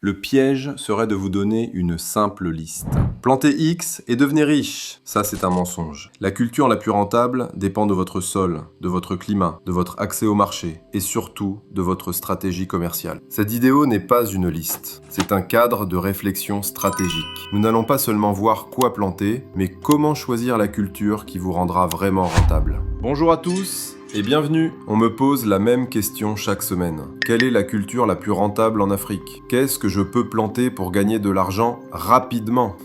Le piège serait de vous donner une simple liste. Plantez X et devenez riche. Ça, c'est un mensonge. La culture la plus rentable dépend de votre sol, de votre climat, de votre accès au marché et surtout de votre stratégie commerciale. Cette vidéo n'est pas une liste. C'est un cadre de réflexion stratégique. Nous n'allons pas seulement voir quoi planter, mais comment choisir la culture qui vous rendra vraiment rentable. Bonjour à tous et bienvenue. On me pose la même question chaque semaine. Quelle est la culture la plus rentable en Afrique? Qu'est-ce que je peux planter pour gagner de l'argent rapidement?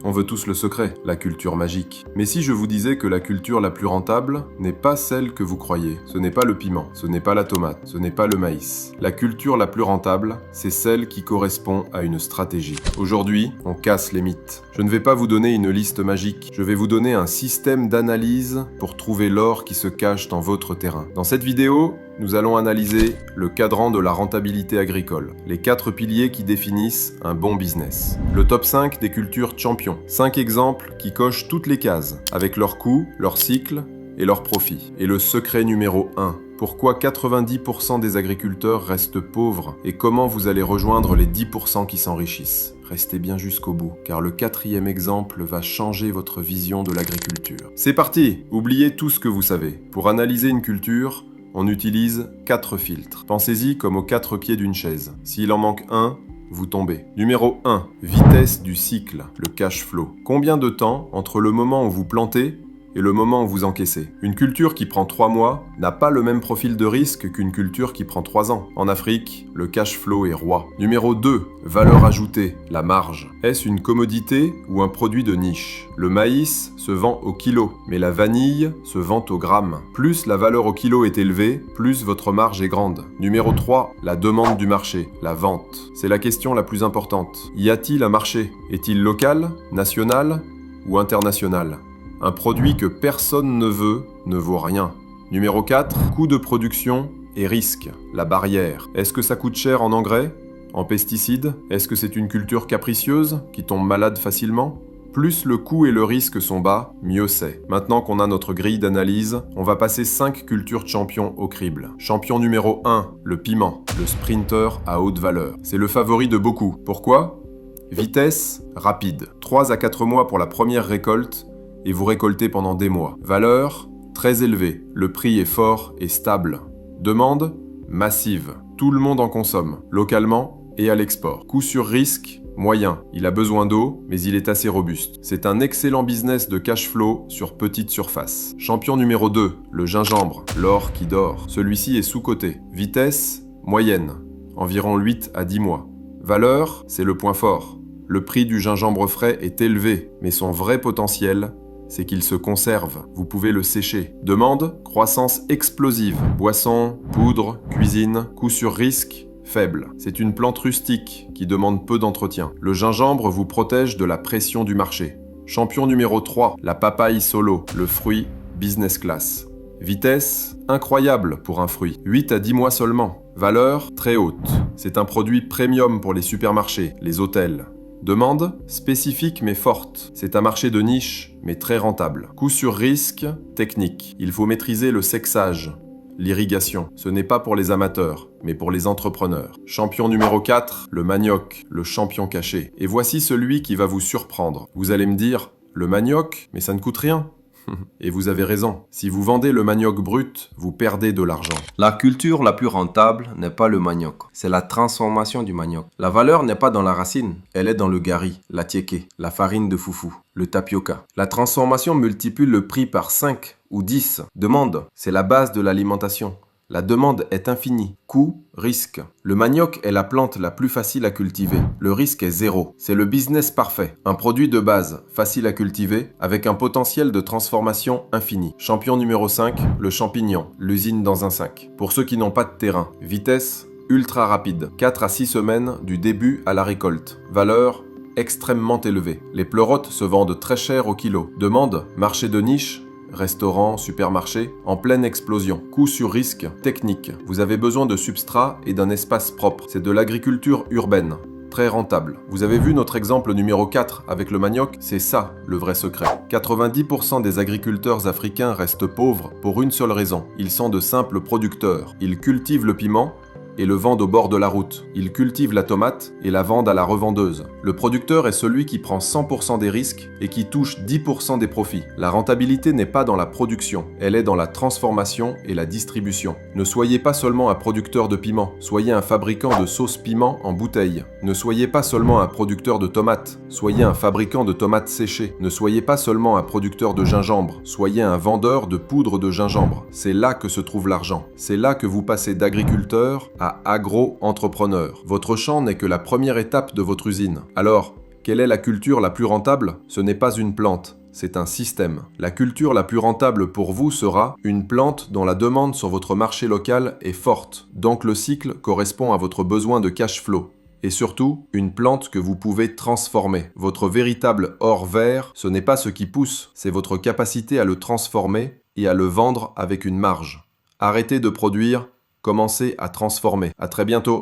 On veut tous le secret, la culture magique. Mais si je vous disais que la culture la plus rentable n'est pas celle que vous croyez, ce n'est pas le piment, ce n'est pas la tomate, ce n'est pas le maïs. La culture la plus rentable, c'est celle qui correspond à une stratégie. Aujourd'hui, on casse les mythes. Je ne vais pas vous donner une liste magique, je vais vous donner un système d'analyse pour trouver l'or qui se cache dans votre terrain. Dans cette vidéo, nous allons analyser le cadran de la rentabilité agricole, les 4 piliers qui définissent un bon business. Le top 5 des cultures champions, 5 exemples qui cochent toutes les cases, avec leurs coûts, leurs cycles et leurs profits. Et le secret numéro 1, pourquoi 90% des agriculteurs restent pauvres et comment vous allez rejoindre les 10% qui s'enrichissent. Restez bien jusqu'au bout, car le 4e exemple va changer votre vision de l'agriculture. C'est parti! Oubliez tout ce que vous savez. Pour analyser une culture, on utilise 4 filtres. Pensez-y comme aux 4 pieds d'une chaise. S'il en manque un, vous tombez. Numéro 1. Vitesse du cycle, le cash flow. Combien de temps entre le moment où vous plantez et le moment où vous encaissez? Une culture qui prend 3 mois n'a pas le même profil de risque qu'une culture qui prend 3 ans. En Afrique, le cash flow est roi. Numéro 2. Valeur ajoutée, la marge. Est-ce une commodité ou un produit de niche? Le maïs se vend au kilo, mais la vanille se vend au gramme. Plus la valeur au kilo est élevée, plus votre marge est grande. Numéro 3. La demande du marché, la vente. C'est la question la plus importante. Y a-t-il un marché? Est-il local, national ou international? Un produit que personne ne veut ne vaut rien. Numéro 4, coût de production et risque, la barrière. Est-ce que ça coûte cher en engrais? En pesticides? Est-ce que c'est une culture capricieuse qui tombe malade facilement? Plus le coût et le risque sont bas, mieux c'est. Maintenant qu'on a notre grille d'analyse, on va passer 5 cultures champions au crible. Champion numéro 1, le piment, le sprinter à haute valeur. C'est le favori de beaucoup. Pourquoi? Vitesse, rapide. 3 à 4 mois pour la première récolte, et vous récoltez pendant des mois. Valeur, très élevée. Le prix est fort et stable. Demande, massive. Tout le monde en consomme, localement et à l'export. Coût sur risque, moyen. Il a besoin d'eau, mais il est assez robuste. C'est un excellent business de cash flow sur petite surface. Champion numéro 2, le gingembre, l'or qui dort. Celui-ci est sous-coté. Vitesse, moyenne. Environ 8 à 10 mois. Valeur, c'est le point fort. Le prix du gingembre frais est élevé, mais son vrai potentiel, c'est qu'il se conserve. Vous pouvez le sécher. Demande, croissance explosive. Boisson, poudre, cuisine, coût sur risque, faible. C'est une plante rustique qui demande peu d'entretien. Le gingembre vous protège de la pression du marché. Champion numéro 3, la papaye solo, le fruit business class. Vitesse, incroyable pour un fruit. 8 à 10 mois seulement. Valeur, très haute. C'est un produit premium pour les supermarchés, les hôtels. Demande, spécifique mais forte. C'est un marché de niche, mais très rentable. Coût sur risque, technique. Il faut maîtriser le sexage, l'irrigation. Ce n'est pas pour les amateurs, mais pour les entrepreneurs. Champion numéro 4, le manioc, le champion caché. Et voici celui qui va vous surprendre. Vous allez me dire, le manioc, mais ça ne coûte rien. Et vous avez raison, si vous vendez le manioc brut, vous perdez de l'argent. La culture la plus rentable n'est pas le manioc, c'est la transformation du manioc. La valeur n'est pas dans la racine, elle est dans le gari, la tiéké, la farine de foufou, le tapioca. La transformation multiplie le prix par 5 ou 10. Demande, c'est la base de l'alimentation. La demande est infinie. Coût, risque. Le manioc est la plante la plus facile à cultiver. Le risque est zéro. C'est le business parfait. Un produit de base, facile à cultiver, avec un potentiel de transformation infini. Champion numéro 5, le champignon, l'usine dans un sac. Pour ceux qui n'ont pas de terrain, vitesse ultra rapide. 4 à 6 semaines du début à la récolte. Valeur extrêmement élevée. Les pleurotes se vendent très cher au kilo. Demande, marché de niche, restaurants, supermarchés, en pleine explosion. Coût sur risque, technique. Vous avez besoin de substrat et d'un espace propre. C'est de l'agriculture urbaine. Très rentable. Vous avez vu notre exemple numéro 4 avec le manioc? C'est ça le vrai secret. 90% des agriculteurs africains restent pauvres pour une seule raison. Ils sont de simples producteurs. Ils cultivent le piment, et le vendent au bord de la route. Ils cultivent la tomate et la vendent à la revendeuse. Le producteur est celui qui prend 100% des risques et qui touche 10% des profits. La rentabilité n'est pas dans la production, elle est dans la transformation et la distribution. Ne soyez pas seulement un producteur de piment, soyez un fabricant de sauce piment en bouteille. Ne soyez pas seulement un producteur de tomates, soyez un fabricant de tomates séchées. Ne soyez pas seulement un producteur de gingembre, soyez un vendeur de poudre de gingembre. C'est là que se trouve l'argent. C'est là que vous passez d'agriculteur à agro-entrepreneur. Votre champ n'est que la première étape de votre usine. Alors, quelle est la culture la plus rentable? Ce n'est pas une plante, c'est un système. La culture la plus rentable pour vous sera une plante dont la demande sur votre marché local est forte. Donc le cycle correspond à votre besoin de cash flow. Et surtout, une plante que vous pouvez transformer. Votre véritable or vert, ce n'est pas ce qui pousse, c'est votre capacité à le transformer et à le vendre avec une marge. Arrêtez de produire, commencez à transformer. À très bientôt.